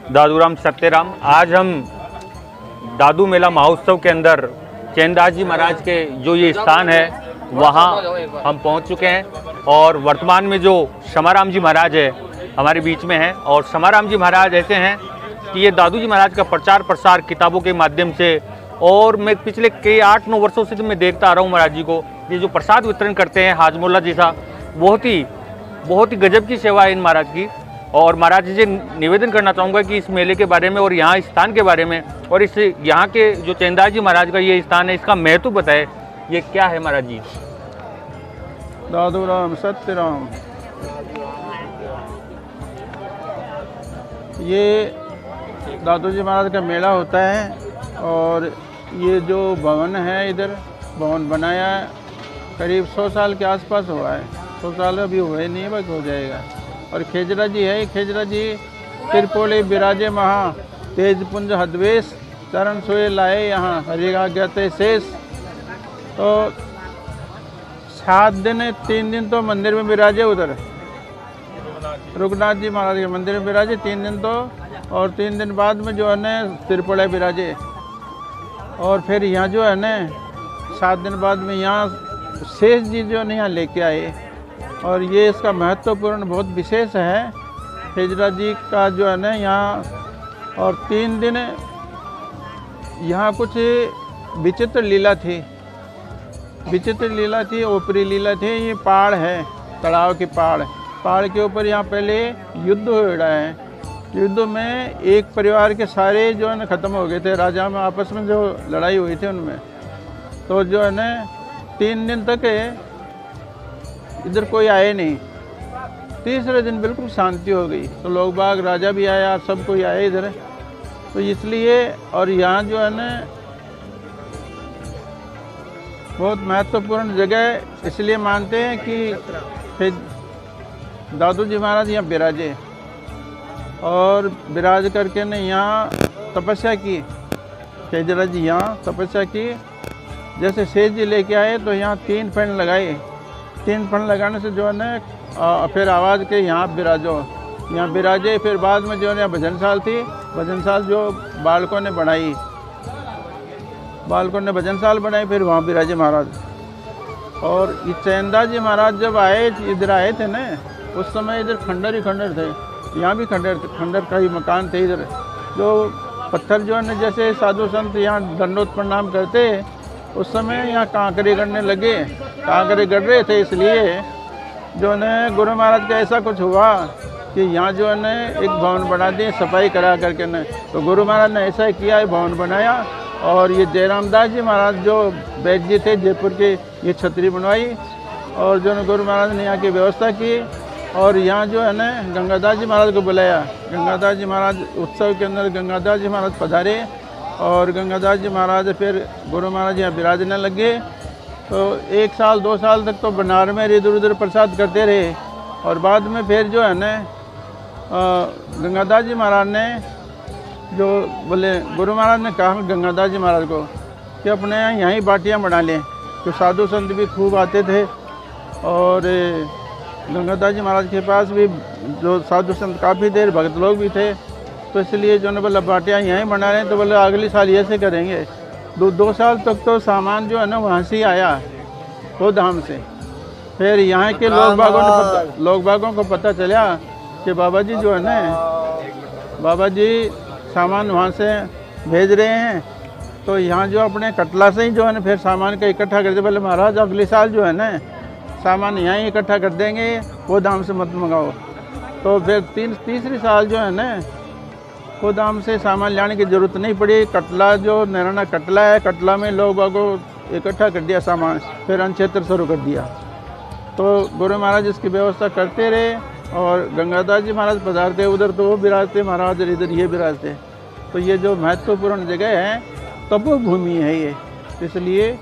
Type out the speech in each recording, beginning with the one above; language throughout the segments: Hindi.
दादूराम सत्यराम। आज हम दादू मेला महोत्सव के अंदर चैनदास जी महाराज के जो ये स्थान है वहाँ हम पहुँच चुके हैं और वर्तमान में जो समाराम जी महाराज है हमारे बीच में हैं। और समाराम जी महाराज ऐसे हैं कि ये दादू जी महाराज का प्रचार प्रसार किताबों के माध्यम से, और मैं पिछले कई 8-9 वर्षों से मैं देखता आ रहा हूँ महाराज जी को, ये जो प्रसाद वितरण करते हैं हाजमोला जैसा, बहुत ही गजब की सेवा है इन महाराज की। और महाराज जी से निवेदन करना चाहूँगा कि इस मेले के बारे में और यहाँ स्थान के बारे में और इस यहाँ के जो चैनदास जी महाराज का ये स्थान है इसका महत्व बताए, ये क्या है महाराज जी? दादूराम सत्यराम, ये दादू जी महाराज का मेला होता है और ये जो भवन है इधर भवन बनाया है करीब 100 साल के आसपास हुआ है। 100 साल अभी हुए नहीं, बस हो जाएगा। और खेजरा जी है, खेजरा जी त्रिपोले विराजे महा, तेज पुंज हदवेश, चरण सोए लाए यहाँ, हरि आज्ञा ते शेष। तो 7 दिन 3 दिन तो मंदिर में विराजे, उधर रघुनाथ जी महाराज के मंदिर में विराजे 3 दिन तो, और 3 दिन बाद में जो है न त्रिपोला विराजे। और फिर यहाँ जो है न 7 दिन बाद में यहाँ शेष जी जो है यहाँ लेके आए। और ये इसका महत्वपूर्ण बहुत विशेष है खेजरा जी का जो है न यहाँ। और 3 दिन यहाँ कुछ विचित्र लीला थी, ऊपरी लीला थी। ये पहाड़ है, तालाब की पहाड़ के ऊपर यहाँ पहले युद्ध हो रहा है। युद्ध में एक परिवार के सारे जो है ना ख़त्म हो गए थे, राजा में आपस में जो लड़ाई हुई थी उनमें। तो जो है ना 3 दिन तक इधर कोई आए नहीं। तीसरे दिन बिल्कुल शांति हो गई, तो लोग बाग, राजा भी आया, सब कोई आए इधर। तो इसलिए, और यहाँ जो है ना बहुत महत्वपूर्ण जगह इसलिए मानते हैं कि दादू जी महाराज यहाँ विराजे और विराज करके ने यहाँ तपस्या की। खेजरा जी यहाँ तपस्या की। जैसे शेष जी लेके आए तो यहाँ 3 फण लगाए। 3 फण लगाने से जो है ना फिर आवाज़ के यहाँ विराजो, यहाँ विराजे। फिर बाद में जो है भजनशाल थी, भजनशाल जो बालकों ने बनाई, भजनशाल बनाई, फिर वहाँ विराजे महाराज। और ये चैनदास जी महाराज जब आए, इधर आए थे ना, उस समय इधर खंडर ही खंडर थे। यहाँ भी खंडर का ही मकान थे इधर। जो पत्थर जो है ना, जैसे साधु संत यहाँ दंडोत प्रणाम करते, उस समय यहाँ कांकरे गढ़ने लगे, कांकरे गढ़ रहे थे। इसलिए जो है गुरु महाराज का ऐसा कुछ हुआ कि यहाँ जो है ना एक भवन बना दिए सफाई करा करके न। तो गुरु महाराज ने ऐसा किया है, भवन बनाया। और ये जयरामदास जी महाराज जो वैद्य जी थे जयपुर के, ये छतरी बनवाई और जो है गुरु महाराज ने यहाँ की व्यवस्था की। और यहाँ जो है ना गंगादास जी महाराज को बुलाया। गंगादास जी महाराज उत्सव के अंदर गंगादास जी महाराज पधारे और गंगादास जी महाराज फिर गुरु महाराज यहाँ विराजने लगे। तो 1 साल 2 साल तक तो बनार में इधर उधर प्रसाद करते रहे। और बाद में फिर जो है ना गंगादास जी महाराज ने जो बोले, गुरु महाराज ने कहा गंगादास जी महाराज को कि अपने यहाँ ही बाटियाँ बना लें। तो साधु संत भी खूब आते थे और गंगादास जी महाराज के पास भी जो साधु संत काफ़ी देर भक्त लोग भी थे। तो इसलिए जो है बोला बाटियाँ यहीं बना रहे हैं। तो बोले अगली साल ये से करेंगे। 2 साल तक तो सामान जो है ना वहाँ से ही आया, वो धाम से। फिर यहाँ के लोग बागों को पता चला कि बाबा जी जो है ना, बाबा जी सामान वहाँ से भेज रहे हैं। तो यहाँ जो अपने कटला से ही जो है ना फिर सामान का इकट्ठा करते। बोले महाराज अगली साल जो है ना सामान यहाँ ही इकट्ठा कर देंगे, वो दाम से मत मंगाओ। तो फिर तीसरी साल जो है ना वो दाम से सामान लाने की ज़रूरत नहीं पड़ी। कटला जो नैराना कटला है, कटला में लोग बागों इकट्ठा कर दिया सामान, फिर अनक्षेत्र शुरू कर दिया। तो गुरु महाराज इसकी व्यवस्था करते रहे। और गंगादास जी महाराज पधारते उधर तो वो विराजते, महाराज इधर ये विराजते। तो ये जो महत्वपूर्ण जगह है तपोभूमि है ये, इसलिए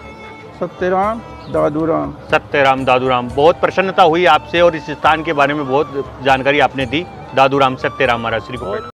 सत्यराम दादूराम। बहुत प्रसन्नता हुई आपसे और इस स्थान के बारे में बहुत जानकारी आपने दी। दादूराम सत्यराम महाराज श्री को।